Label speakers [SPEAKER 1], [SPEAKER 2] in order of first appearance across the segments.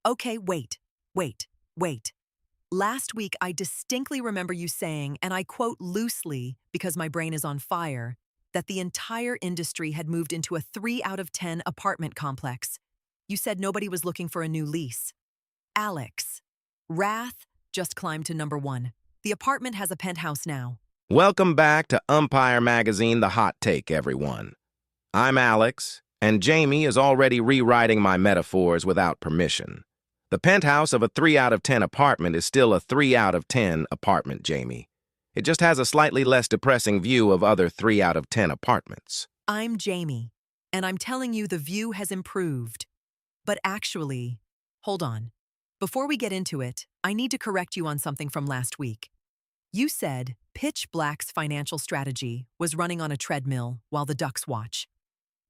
[SPEAKER 1] Okay, wait. Last week, I distinctly remember you saying, and I quote loosely because my brain is on fire, that the entire industry had moved into a 3 out of 10 apartment complex. You said nobody was looking for a new lease. Alex, Wrath just climbed to #1. The apartment has a penthouse now.
[SPEAKER 2] Welcome back to Umpire Magazine, The Hot Take, everyone. I'm Alex, and Jamie is already rewriting my metaphors without permission. The penthouse of a 3 out of 10 apartment is still a 3 out of 10 apartment, Jamie. It just has a slightly less depressing view of other 3 out of 10 apartments.
[SPEAKER 1] I'm Jamie, and I'm telling you the view has improved. But actually, hold on. Before we get into it, I need to correct you on something from last week. You said Pitch Black's financial strategy was running on a treadmill while the Ducks watch.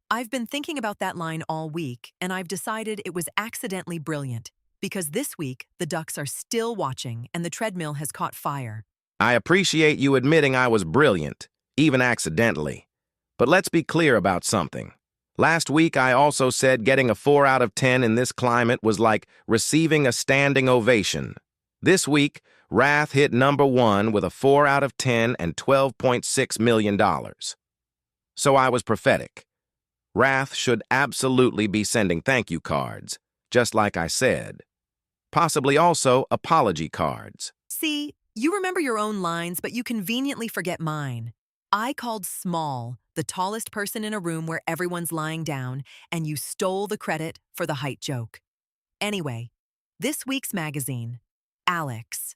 [SPEAKER 1] I've been thinking about that line all week, and I've decided it was accidentally brilliant, because this week the Ducks are still watching and the treadmill has caught fire.
[SPEAKER 2] I appreciate you admitting I was brilliant, even accidentally. But let's be clear about something. Last week, I also said getting a 4 out of 10 in this climate was like receiving a standing ovation. This week, Wrath hit #1 with a 4 out of 10 and $12.6 million. So I was prophetic. Wrath should absolutely be sending thank you cards, just like I said. Possibly also apology cards.
[SPEAKER 1] See, you remember your own lines, but you conveniently forget mine. I called Small the tallest person in a room where everyone's lying down, and you stole the credit for the height joke. Anyway, this week's magazine, Alex.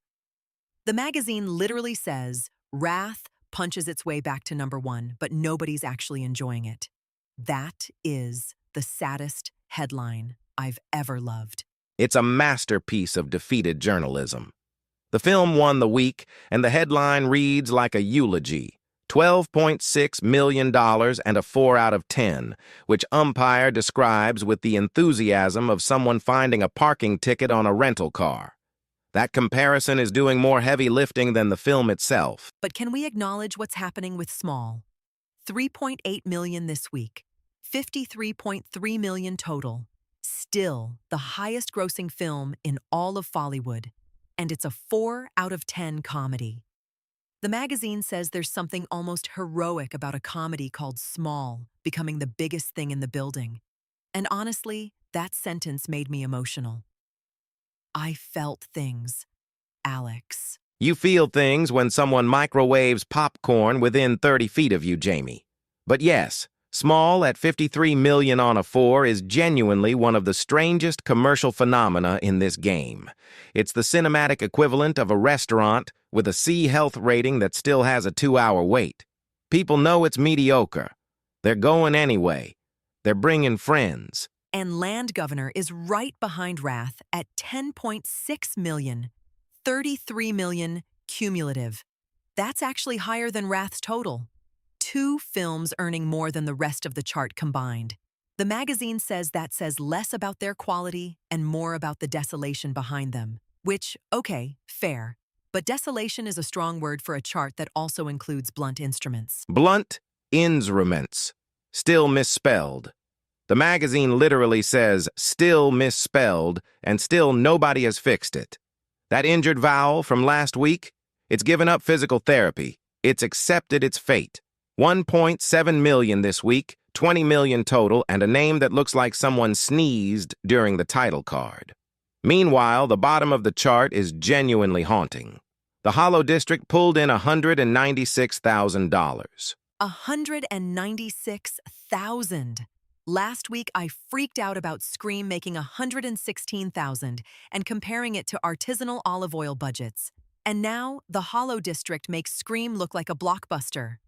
[SPEAKER 1] The magazine literally says, Wrath punches its way back to #1, but nobody's actually enjoying it. That is the saddest headline I've ever loved.
[SPEAKER 2] It's a masterpiece of defeated journalism. The film won the week, and the headline reads like a eulogy. $12.6 million and a 4 out of 10, which Umpire describes with the enthusiasm of someone finding a parking ticket on a rental car. That comparison is doing more heavy lifting than the film itself.
[SPEAKER 1] But can we acknowledge what's happening with Small? 3.8 million this week, 53.3 million total. Still the highest grossing film in all of Follywood, and it's a 4 out of 10 comedy. The magazine says there's something almost heroic about a comedy called Small becoming the biggest thing in the building. And honestly, that sentence made me emotional. I felt things, Alex.
[SPEAKER 2] You feel things when someone microwaves popcorn within 30 feet of you, Jamie. But yes, Small at 53 million on a 4 is genuinely one of the strangest commercial phenomena in this game. It's the cinematic equivalent of a restaurant with a C health rating that still has a 2-hour wait. People know it's mediocre. They're going anyway. They're bringing friends.
[SPEAKER 1] And Land Governor is right behind Wrath at 10.6 million, 33 million cumulative. That's actually higher than Wrath's total. 2 films earning more than the rest of the chart combined. The magazine says that says less about their quality and more about the desolation behind them. Which, okay, fair. But desolation is a strong word for a chart that also includes blunt instruments.
[SPEAKER 2] Blunt instruments. Still misspelled. The magazine literally says still misspelled, and still nobody has fixed it. That injured vowel from last week, it's given up physical therapy. It's accepted its fate. 1.7 million this week, 20 million total, and a name that looks like someone sneezed during the title card. Meanwhile, the bottom of the chart is genuinely haunting. The Hollow District pulled in $196,000.
[SPEAKER 1] $196,000. Last week, I freaked out about Scream making $116,000 and comparing it to artisanal olive oil budgets. And now, the Hollow District makes Scream look like a blockbuster.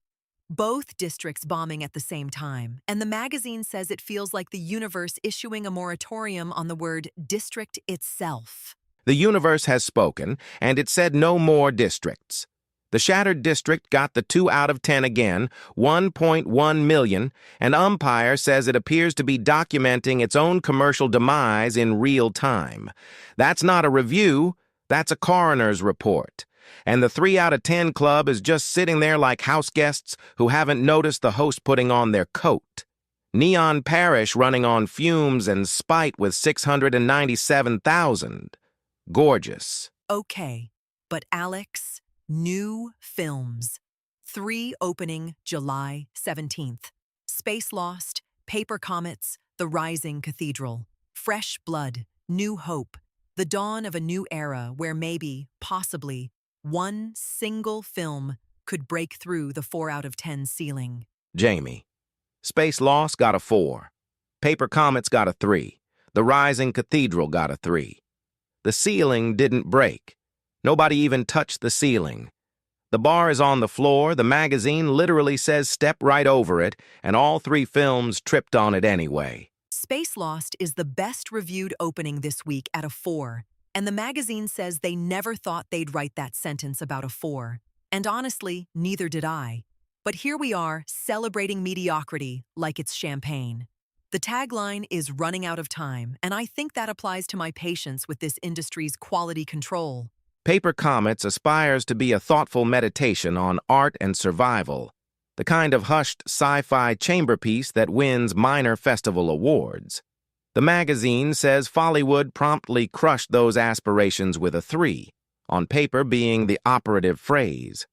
[SPEAKER 1] Both districts bombing at the same time, and the magazine says it feels like the universe issuing a moratorium on the word district itself.
[SPEAKER 2] The universe has spoken, and it said no more districts. The Shattered District got the 2 out of 10 again, 1.1 million, and Umpire says it appears to be documenting its own commercial demise in real time. That's not a review, that's a coroner's report. And the 3 out of 10 club is just sitting there like house guests who haven't noticed the host putting on their coat. Neon Parish running on fumes and spite with 697,000. Gorgeous.
[SPEAKER 1] Okay, but Alex, new films. 3 opening July 17th. Space Lost, Paper Comets, The Rising Cathedral. Fresh Blood, New Hope. The dawn of a new era where maybe, possibly, one single film could break through the 4 out of 10 ceiling.
[SPEAKER 2] Jamie. Space Lost got a 4. Paper Comets got a 3. The Rising Cathedral got a 3. The ceiling didn't break. Nobody even touched the ceiling. The bar is on the floor, the magazine literally says step right over it, and all 3 films tripped on it anyway.
[SPEAKER 1] Space Lost is the best reviewed opening this week at a 4, and the magazine says they never thought they'd write that sentence about a 4. And honestly, neither did I. But here we are, celebrating mediocrity like it's champagne. The tagline is running out of time, and I think that applies to my patience with this industry's quality control.
[SPEAKER 2] Paper Comets aspires to be a thoughtful meditation on art and survival, the kind of hushed sci-fi chamber piece that wins minor festival awards. The magazine says Follywood promptly crushed those aspirations with a 3, on paper being the operative phrase.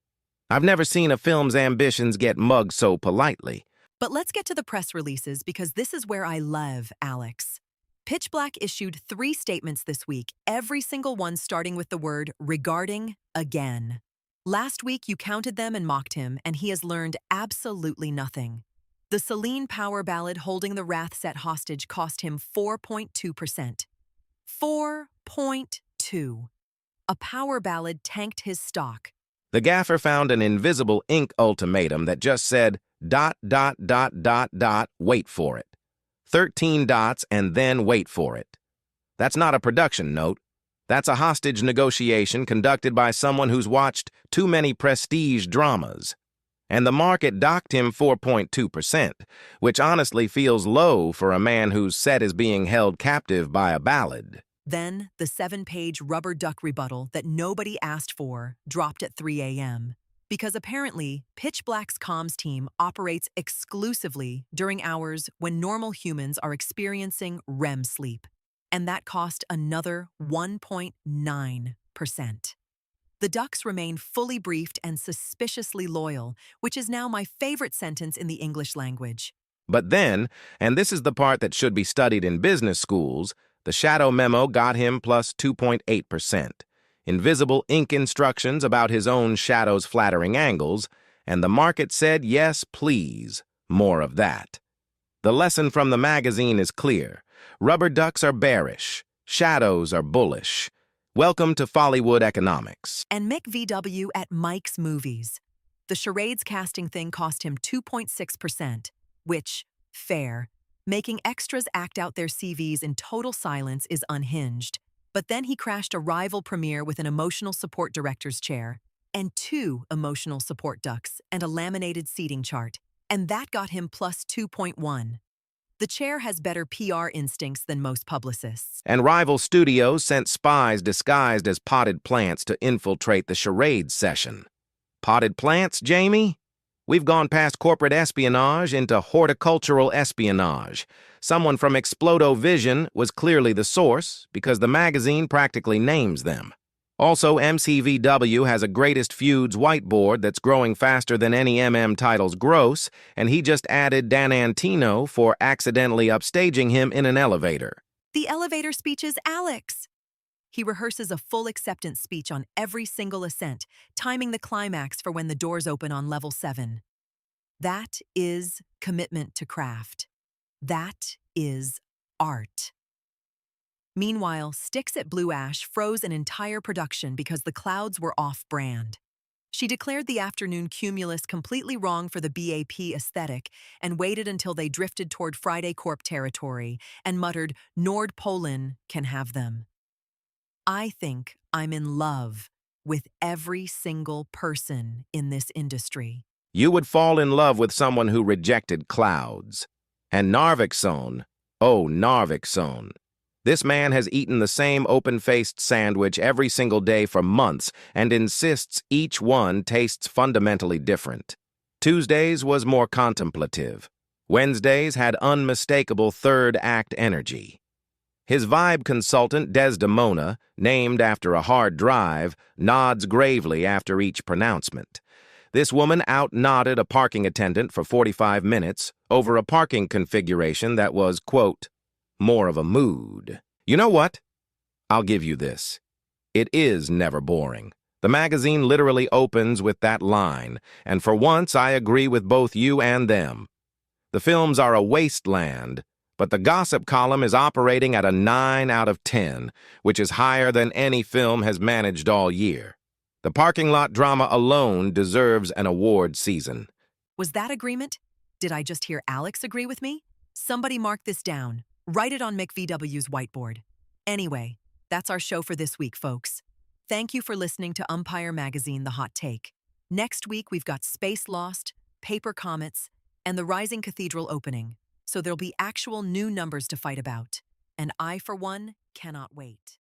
[SPEAKER 2] I've never seen a film's ambitions get mugged so politely.
[SPEAKER 1] But let's get to the press releases because this is where I live, Alex. Pitch Black issued 3 statements this week, every single one starting with the word regarding again. Last week, you counted them and mocked him, and he has learned absolutely nothing. The Celine power ballad holding the Wrath set hostage cost him 4.2%. 4.2. A power ballad tanked his stock.
[SPEAKER 2] The gaffer found an invisible ink ultimatum that just said, ... wait for it. 13 dots and then wait for it. That's not a production note. That's a hostage negotiation conducted by someone who's watched too many prestige dramas. And the market docked him 4.2%, which honestly feels low for a man whose set is being held captive by a ballad.
[SPEAKER 1] Then, the 7-page rubber duck rebuttal that nobody asked for dropped at 3 a.m. Because apparently, Pitch Black's comms team operates exclusively during hours when normal humans are experiencing REM sleep. And that cost another 1.9%. The ducks remain fully briefed and suspiciously loyal, which is now my favorite sentence in the English language.
[SPEAKER 2] But then, and this is the part that should be studied in business schools, the shadow memo got him plus 2.8%. Invisible ink instructions about his own shadow's flattering angles, and the market said, yes, please, more of that. The lesson from the magazine is clear. Rubber ducks are bearish. Shadows are bullish. Welcome to Follywood economics.
[SPEAKER 1] And Mick VW at Mike's Movies. The charades casting thing cost him 2.6%, which, fair. Making extras act out their CVs in total silence is unhinged. But then he crashed a rival premiere with an emotional support director's chair, and 2 emotional support ducks, and a laminated seating chart. And that got him plus 2.1. The chair has better PR instincts than most publicists.
[SPEAKER 2] And rival studios sent spies disguised as potted plants to infiltrate the charade session. Potted plants, Jamie? We've gone past corporate espionage into horticultural espionage. Someone from Explodo Vision was clearly the source because the magazine practically names them. Also, MCVW has a Greatest Feuds whiteboard that's growing faster than any title's gross, and he just added Dan Antino for accidentally upstaging him in an elevator.
[SPEAKER 1] The elevator speech is Alex. He rehearses a full acceptance speech on every single ascent, timing the climax for when the doors open on level 7. That is commitment to craft. That is art. Meanwhile, Sticks at Blue Ash froze an entire production because the clouds were off-brand. She declared the afternoon cumulus completely wrong for the BAP aesthetic and waited until they drifted toward Friday Corp territory and muttered, Nordpolen can have them. I think I'm in love with every single person in this industry.
[SPEAKER 2] You would fall in love with someone who rejected clouds. And Narvikson, oh, Narvikson. This man has eaten the same open-faced sandwich every single day for months and insists each one tastes fundamentally different. Tuesdays was more contemplative. Wednesdays had unmistakable third-act energy. His vibe consultant, Desdemona, named after a hard drive, nods gravely after each pronouncement. This woman out-nodded a parking attendant for 45 minutes over a parking configuration that was, quote, more of a mood. You know what? I'll give you this. It is never boring. The magazine literally opens with that line, and for once I agree with both you and them. The films are a wasteland, but the gossip column is operating at a 9 out of 10, which is higher than any film has managed all year. The parking lot drama alone deserves an award season.
[SPEAKER 1] Was that agreement? Did I just hear Alex agree with me? Somebody mark this down. Write it on McVW's whiteboard. Anyway, that's our show for this week, folks. Thank you for listening to Umpire Magazine, The Hot Take. Next week, we've got Space Lost, Paper Comets, and the Rising Cathedral opening, so there'll be actual new numbers to fight about. And I, for one, cannot wait.